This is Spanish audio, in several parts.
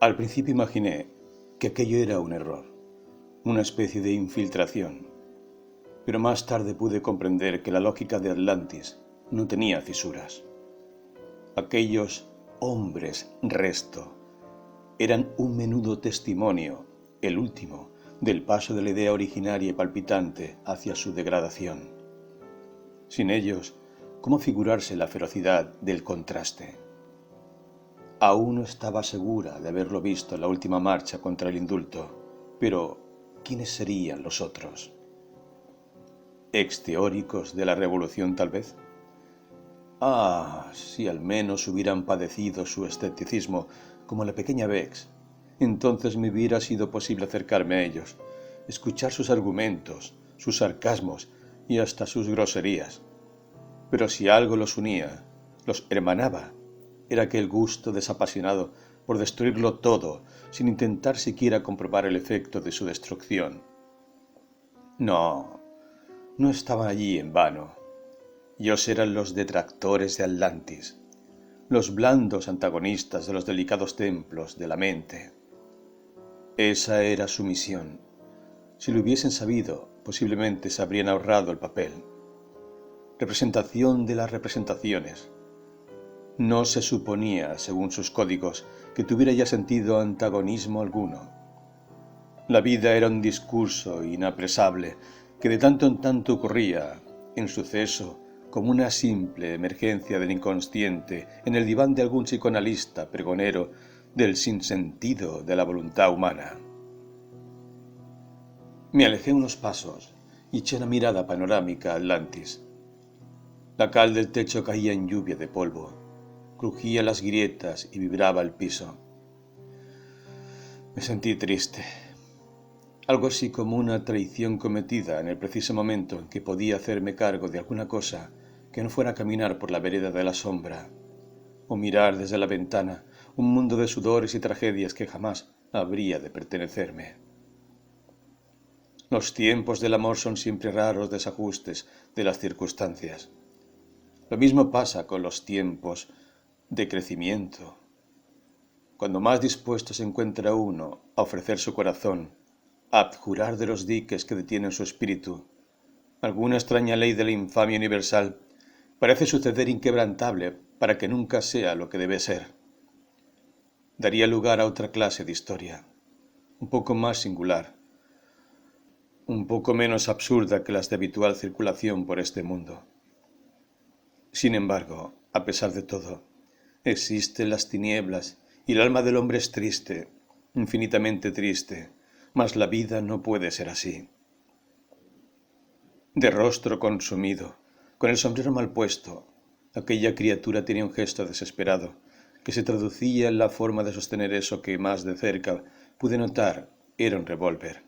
Al principio imaginé que aquello era un error, una especie de infiltración, pero más tarde pude comprender que la lógica de Atlantis no tenía fisuras. Aquellos hombres resto eran un menudo testimonio, el último, del paso de la idea originaria y palpitante hacia su degradación. Sin ellos, ¿cómo figurarse la ferocidad del contraste? Aún no estaba segura de haberlo visto en la última marcha contra el indulto, pero ¿quiénes serían los otros? ¿Ex-teóricos de la revolución tal vez? Si al menos hubieran padecido su escepticismo como la pequeña Bex, entonces me hubiera sido posible acercarme a ellos, escuchar sus argumentos, sus sarcasmos y hasta sus groserías. Pero si algo los unía, los hermanaba, era aquel gusto desapasionado por destruirlo todo sin intentar siquiera comprobar el efecto de su destrucción. No estaban allí en vano. Ellos eran los detractores de Atlantis, los blandos antagonistas de los delicados templos de la mente. Esa era su misión. Si lo hubiesen sabido, posiblemente se habrían ahorrado el papel. Representación de las representaciones. No se suponía, según sus códigos, que tuviera ya sentido antagonismo alguno. La vida era un discurso inapresable que de tanto en tanto ocurría, en suceso, como una simple emergencia del inconsciente en el diván de algún psicoanalista pregonero del sinsentido de la voluntad humana. Me alejé unos pasos y eché una mirada panorámica a Atlantis. La cal del techo caía en lluvia de polvo, crujía las grietas y vibraba el piso. Me sentí triste, algo así como una traición cometida en el preciso momento en que podía hacerme cargo de alguna cosa que no fuera caminar por la vereda de la sombra, o mirar desde la ventana un mundo de sudores y tragedias que jamás habría de pertenecerme. Los tiempos del amor son siempre raros desajustes de las circunstancias. Lo mismo pasa con los tiempos de crecimiento. Cuando más dispuesto se encuentra uno a ofrecer su corazón, a abjurar de los diques que detienen su espíritu, alguna extraña ley de la infamia universal parece suceder inquebrantable para que nunca sea lo que debe ser. Daría lugar a otra clase de historia, un poco más singular, un poco menos absurda que las de habitual circulación por este mundo. Sin embargo, a pesar de todo, existen las tinieblas y el alma del hombre es triste, infinitamente triste, mas la vida no puede ser así. De rostro consumido, con el sombrero mal puesto, aquella criatura tenía un gesto desesperado, que se traducía en la forma de sostener eso que más de cerca pude notar era un revólver,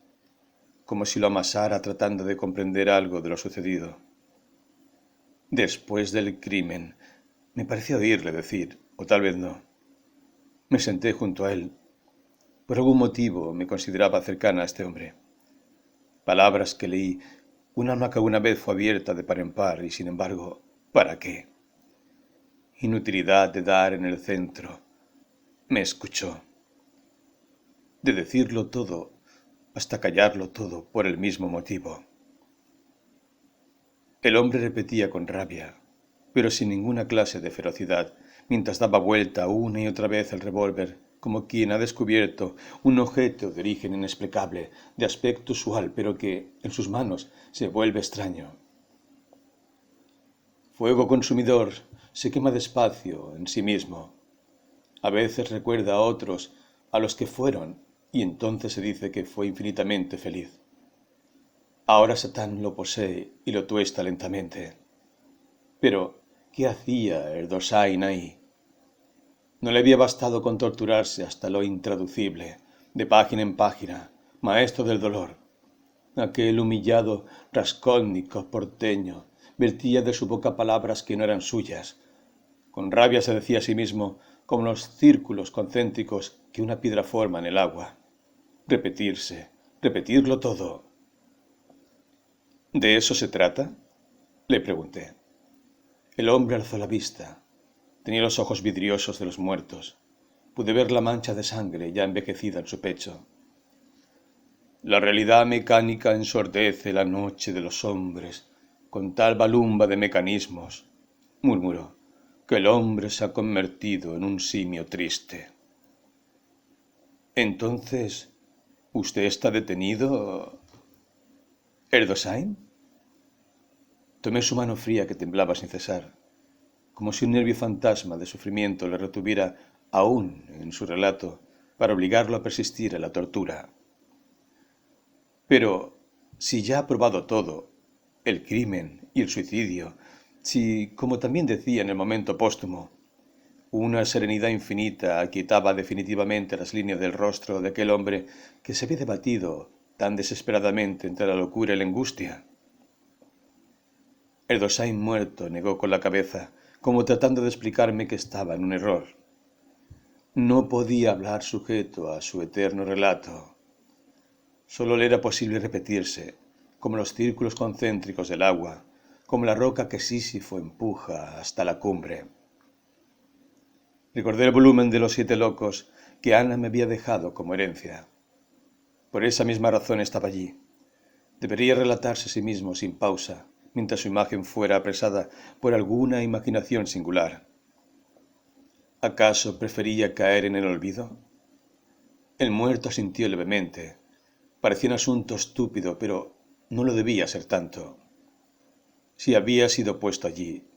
como si lo amasara tratando de comprender algo de lo sucedido. Después del crimen, me pareció oírle decir, o tal vez no. Me senté junto a él. Por algún motivo me consideraba cercana a este hombre. Palabras que leí, un alma que alguna vez fue abierta de par en par y sin embargo, ¿para qué? Inutilidad de dar en el centro. Me escuchó. De decirlo todo hasta callarlo todo por el mismo motivo. El hombre repetía con rabia, pero sin ninguna clase de ferocidad, mientras daba vuelta una y otra vez el revólver, como quien ha descubierto un objeto de origen inexplicable, de aspecto usual, pero que en sus manos se vuelve extraño. Fuego consumidor se quema despacio en sí mismo. A veces recuerda a otros a los que fueron, y entonces se dice que fue infinitamente feliz. Ahora Satán lo posee y lo tuesta lentamente. Pero, ¿qué hacía el Dosain ahí? No le había bastado con torturarse hasta lo intraducible, de página en página, maestro del dolor. Aquel humillado Raskolnikov porteño vertía de su boca palabras que no eran suyas. Con rabia se decía a sí mismo, como los círculos concéntricos que una piedra forma en el agua. Repetirse, repetirlo todo. ¿De eso se trata?, le pregunté. El hombre alzó la vista. Tenía los ojos vidriosos de los muertos. pude ver la mancha de sangre ya envejecida en su pecho. La realidad mecánica ensordece la noche de los hombres con tal balumba de mecanismos, murmuró, que el hombre se ha convertido en un simio triste. Entonces, ¿usted está detenido, Erdosain? Tomé su mano fría que temblaba sin cesar, como si un nervio fantasma de sufrimiento le retuviera aún en su relato para obligarlo a persistir en la tortura. Pero, si ya ha probado todo, el crimen y el suicidio, si, como también decía en el momento póstumo, una serenidad infinita aquietaba definitivamente las líneas del rostro de aquel hombre que se había debatido tan desesperadamente entre la locura y la angustia. Erdosain muerto negó con la cabeza, como tratando de explicarme que estaba en un error. No podía hablar sujeto a su eterno relato. Solo le era posible repetirse, como los círculos concéntricos del agua, como la roca que Sísifo empuja hasta la cumbre. Recordé el volumen de Los Siete Locos que Ana me había dejado como herencia. Por esa misma razón estaba allí. Debería relatarse a sí mismo sin pausa, mientras su imagen fuera apresada por alguna imaginación singular. ¿Acaso prefería caer en el olvido? El muerto asintió levemente. Parecía un asunto estúpido, pero no lo debía ser tanto. Si había sido puesto allí,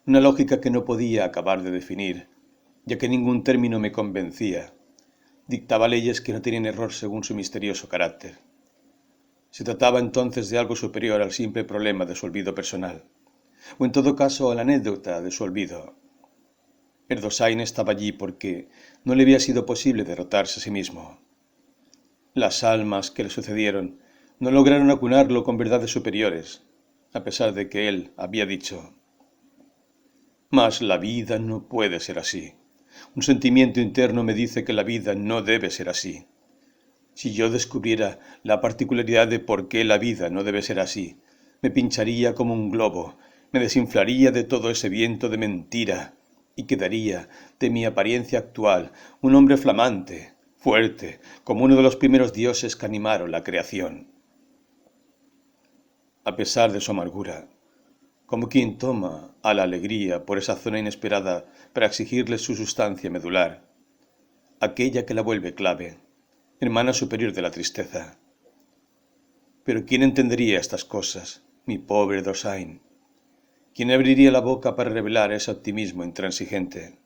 una lógica que no podía acabar de definir, ya que ningún término me convencía, dictaba leyes que no tenían error según su misterioso carácter. Se trataba entonces de algo superior al simple problema de su olvido personal, o en todo caso a la anécdota de su olvido. Erdosain estaba allí porque no le había sido posible derrotarse a sí mismo. Las almas que le sucedieron no lograron acunarlo con verdades superiores, a pesar de que él había dicho: «Mas la vida no puede ser así. Un sentimiento interno me dice que la vida no debe ser así. Si yo descubriera la particularidad de por qué la vida no debe ser así, me pincharía como un globo, me desinflaría de todo ese viento de mentira y quedaría de mi apariencia actual un hombre flamante, fuerte, como uno de los primeros dioses que animaron la creación». A pesar de su amargura, como quien toma a la alegría por esa zona inesperada para exigirle su sustancia medular, aquella que la vuelve clave, hermana superior de la tristeza. Pero ¿quién entendería estas cosas, mi pobre Erdosain? ¿Quién abriría la boca para revelar ese optimismo intransigente?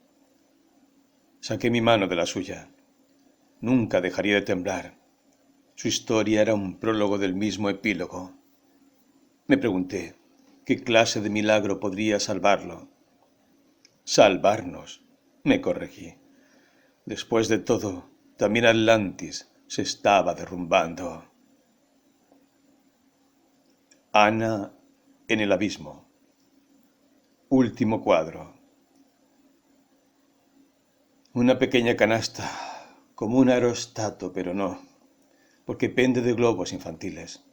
Saqué mi mano de la suya. Nunca dejaría de temblar. Su historia era un prólogo del mismo epílogo. Me pregunté, ¿qué clase de milagro podría salvarlo? Salvarnos, me corregí. Después de todo, también Atlantis se estaba derrumbando. Ana en el abismo. Último cuadro. Una pequeña canasta, como un aerostato, pero no, porque pende de globos infantiles.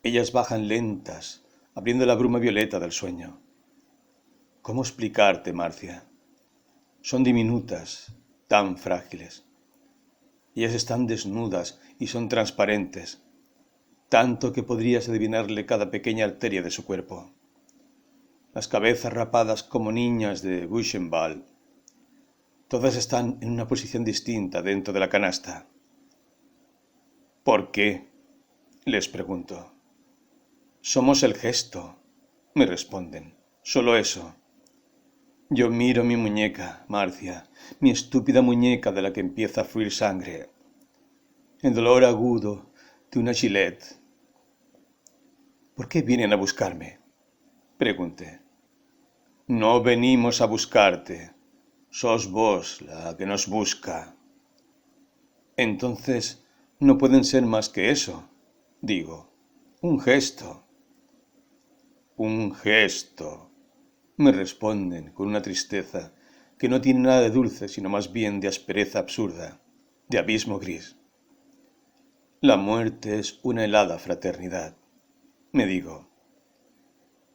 Ellas bajan lentas, abriendo la bruma violeta del sueño. ¿Cómo explicarte, Marcia? Son diminutas, tan frágiles. Ellas están desnudas y son transparentes, tanto que podrías adivinarle cada pequeña arteria de su cuerpo. Las cabezas rapadas como niñas de Buchenwald. Todas están en una posición distinta dentro de la canasta. ¿Por qué?, les pregunto. Somos el gesto, me responden. Solo eso. Yo miro mi muñeca, Marcia, mi estúpida muñeca de la que empieza a fluir sangre. El dolor agudo de una Gillette. ¿Por qué vienen a buscarme?, pregunté. No venimos a buscarte. Sos vos la que nos busca. Entonces no pueden ser más que eso, digo. Un gesto. Un gesto, me responden con una tristeza que no tiene nada de dulce, sino más bien de aspereza absurda, de abismo gris. La muerte es una helada fraternidad, me digo.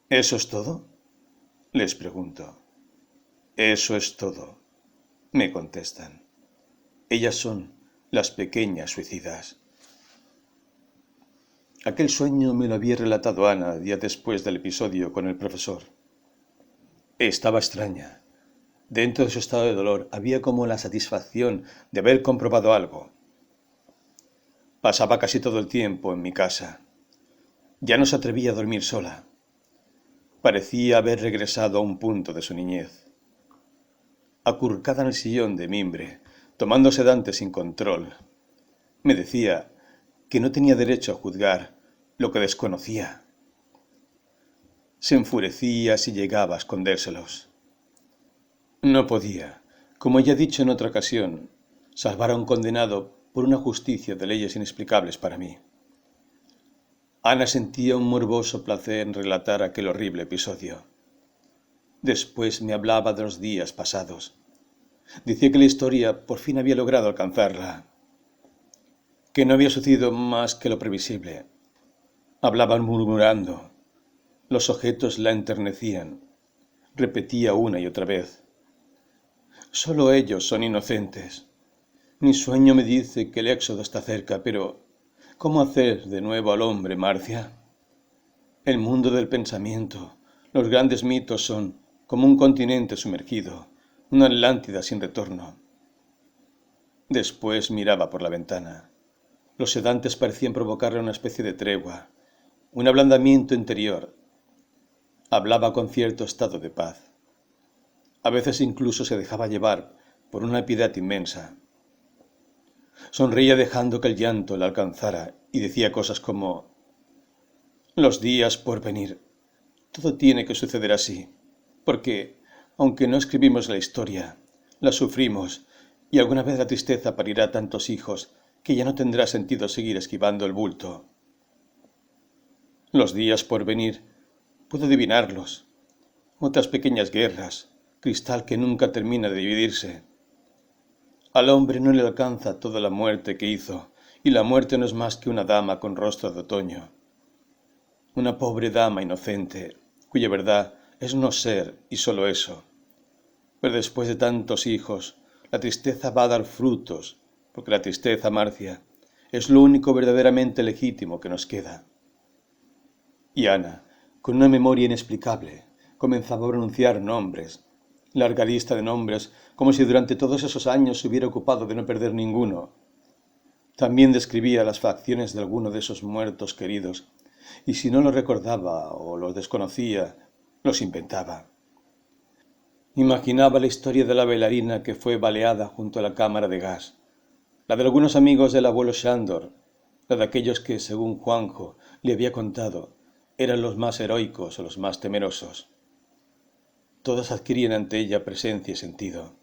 ¿Eso es todo?, les pregunto. Eso es todo, me contestan. Ellas son las pequeñas suicidas. Aquel sueño me lo había relatado Ana días después del episodio con el profesor. Estaba extraña. Dentro de su estado de dolor había como la satisfacción de haber comprobado algo. Pasaba casi todo el tiempo en mi casa. Ya no se atrevía a dormir sola. Parecía haber regresado a un punto de su niñez. Acurrucada en el sillón de mimbre, tomando sedante sin control, me decía que no tenía derecho a juzgar lo que desconocía. Se enfurecía si llegaba a escondérselos. No podía, como ya he dicho en otra ocasión, salvar a un condenado por una justicia de leyes inexplicables para mí. Ana sentía un morboso placer en relatar aquel horrible episodio. Después me hablaba de los días pasados. Decía que la historia por fin había logrado alcanzarla, que no había sucedido más que lo previsible. Hablaba murmurando. Los objetos la enternecían. Repetía una y otra vez. Solo ellos son inocentes. Mi sueño me dice que el éxodo está cerca, pero ¿cómo hacer de nuevo al hombre, Marcia? El mundo del pensamiento, los grandes mitos son como un continente sumergido, una Atlántida sin retorno. Después miraba por la ventana. Los sedantes parecían provocarle una especie de tregua, un ablandamiento interior. Hablaba con cierto estado de paz. A veces incluso se dejaba llevar por una piedad inmensa. Sonreía dejando que el llanto la alcanzara y decía cosas como: los días por venir. Todo tiene que suceder así, porque, aunque no escribimos la historia, la sufrimos, y alguna vez la tristeza parirá tantos hijos que ya no tendrá sentido seguir esquivando el bulto. Los días por venir, puedo adivinarlos. Otras pequeñas guerras, cristal que nunca termina de dividirse. Al hombre no le alcanza toda la muerte que hizo, y la muerte no es más que una dama con rostro de otoño. Una pobre dama inocente, cuya verdad es no ser y solo eso. Pero después de tantos hijos, la tristeza va a dar frutos, porque la tristeza, Marcia, es lo único verdaderamente legítimo que nos queda. Y Ana, con una memoria inexplicable, comenzaba a pronunciar nombres, larga lista de nombres, como si durante todos esos años se hubiera ocupado de no perder ninguno. También describía las facciones de alguno de esos muertos queridos, y si no los recordaba o los desconocía, los inventaba. Imaginaba la historia de la bailarina que fue baleada junto a la cámara de gas, la de algunos amigos del abuelo Sándor, la de aquellos que, según Juanjo le había contado, eran los más heroicos o los más temerosos. Todos adquirían ante ella presencia y sentido.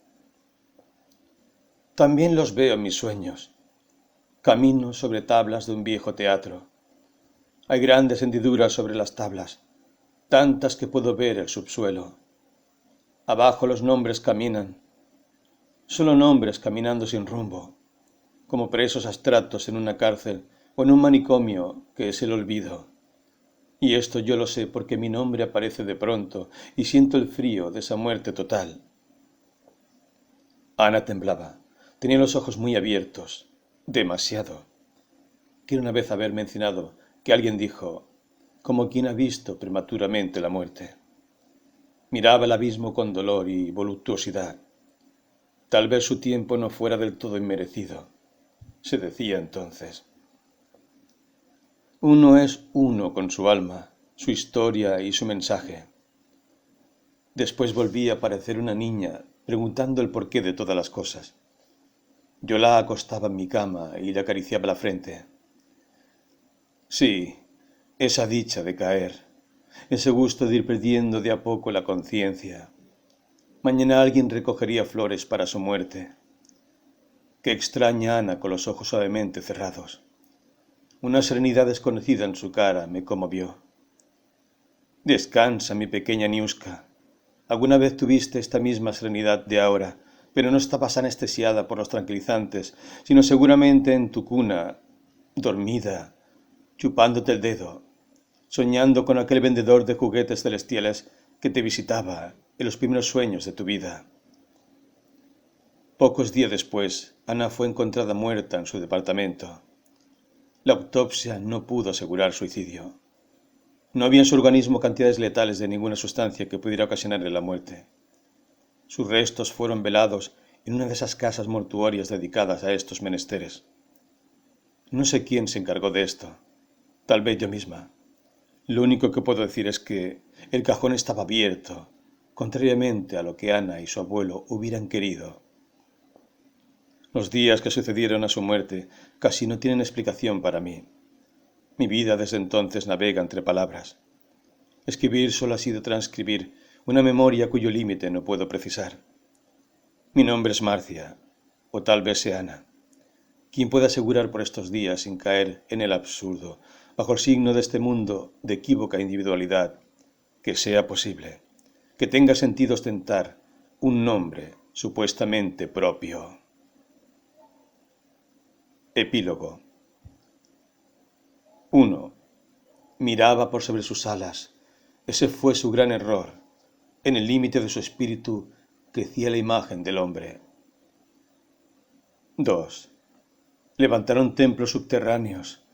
También los veo en mis sueños. Camino sobre tablas de un viejo teatro. Hay grandes hendiduras sobre las tablas, tantas que puedo ver el subsuelo. Abajo los nombres caminan, solo nombres caminando sin rumbo, como presos abstractos en una cárcel o en un manicomio que es el olvido. Y esto yo lo sé porque mi nombre aparece de pronto y siento el frío de esa muerte total. Ana temblaba. Tenía los ojos muy abiertos. Demasiado. Quiero una vez haber mencionado que alguien dijo, como quien ha visto prematuramente la muerte. Miraba el abismo con dolor y voluptuosidad. Tal vez su tiempo no fuera del todo inmerecido, se decía entonces. Uno es uno con su alma, su historia y su mensaje. Después volvía a parecer una niña, preguntando el porqué de todas las cosas. Yo la acostaba en mi cama y le acariciaba la frente. Sí, esa dicha de caer, ese gusto de ir perdiendo de a poco la conciencia. Mañana alguien recogería flores para su muerte. Qué extraña Ana con los ojos suavemente cerrados. Una serenidad desconocida en su cara me conmovió. Descansa, mi pequeña Niuska. Alguna vez tuviste esta misma serenidad de ahora, pero no estabas anestesiada por los tranquilizantes, sino seguramente en tu cuna, dormida, chupándote el dedo, soñando con aquel vendedor de juguetes celestiales que te visitaba en los primeros sueños de tu vida. Pocos días después, Ana fue encontrada muerta en su departamento. La autopsia no pudo asegurar suicidio. No había en su organismo cantidades letales de ninguna sustancia que pudiera ocasionarle la muerte. Sus restos fueron velados en una de esas casas mortuorias dedicadas a estos menesteres. No sé quién se encargó de esto, tal vez yo misma. Lo único que puedo decir es que el cajón estaba abierto, contrariamente a lo que Ana y su abuelo hubieran querido. Los días que sucedieron a su muerte casi no tienen explicación para mí. Mi vida desde entonces navega entre palabras. Escribir solo ha sido transcribir una memoria cuyo límite no puedo precisar. Mi nombre es Marcia, o tal vez sea Ana. ¿Quién puede asegurar por estos días, sin caer en el absurdo, bajo el signo de este mundo de equívoca individualidad, que sea posible, que tenga sentido ostentar un nombre supuestamente propio? Epílogo. 1. Miraba por sobre sus alas. Ese fue su gran error. En el límite de su espíritu crecía la imagen del hombre. 2. Levantaron templos subterráneos.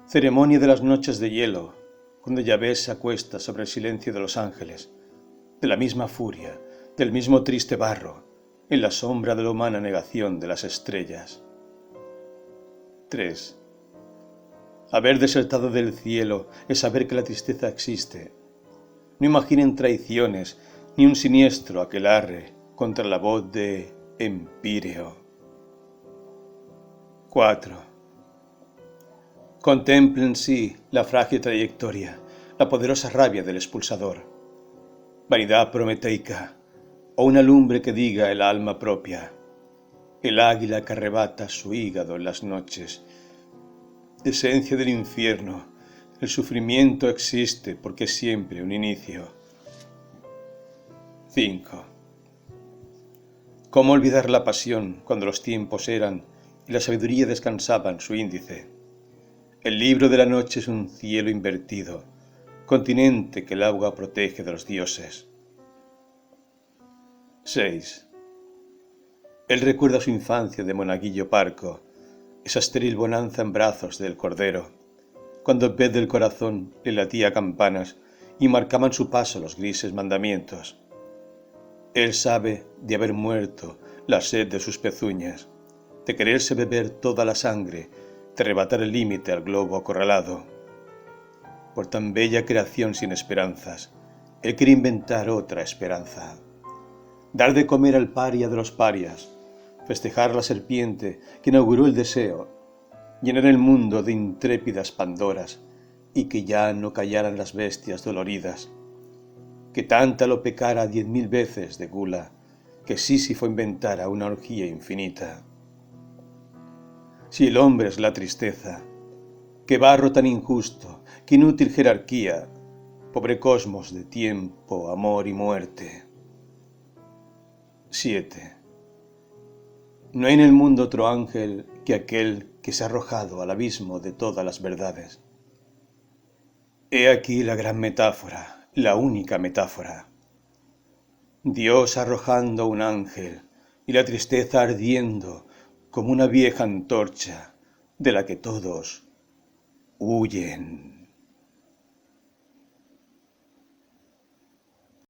Ceremonia de las noches de hielo, cuando Yahvé se acuesta sobre el silencio de los ángeles, de la misma furia, del mismo triste barro, en la sombra de la humana negación de las estrellas. 3. Haber desertado del cielo es saber que la tristeza existe. No imaginen traiciones ni un siniestro aquelarre contra la voz de Empíreo. 4. Contemplen sí la frágil trayectoria, la poderosa rabia del expulsador. Vanidad prometeica, o una lumbre que diga el alma propia. El águila que arrebata su hígado en las noches. Esencia del infierno, el sufrimiento existe porque es siempre un inicio. 5. ¿Cómo olvidar la pasión cuando los tiempos eran y la sabiduría descansaba en su índice? El libro de la noche es un cielo invertido, continente que el agua protege de los dioses. 6. Él recuerda su infancia de monaguillo parco, esa estéril bonanza en brazos del cordero, cuando en vez del corazón le latía campanas y marcaban su paso los grises mandamientos. Él sabe de haber muerto la sed de sus pezuñas, de quererse beber toda la sangre, de arrebatar el límite al globo acorralado. Por tan bella creación sin esperanzas, él quiere inventar otra esperanza. Dar de comer al paria de los parias, festejar la serpiente que inauguró el deseo, llenar el mundo de intrépidas Pandoras y que ya no callaran las bestias doloridas, que tanta lo pecara 10.000 veces de gula, que Sísifo inventara una orgía infinita. Si el hombre es la tristeza, qué barro tan injusto, qué inútil jerarquía, pobre cosmos de tiempo, amor y muerte. 7. No hay en el mundo otro ángel que aquel que se ha arrojado al abismo de todas las verdades. He aquí la gran metáfora, la única metáfora. Dios arrojando un ángel y la tristeza ardiendo como una vieja antorcha de la que todos huyen.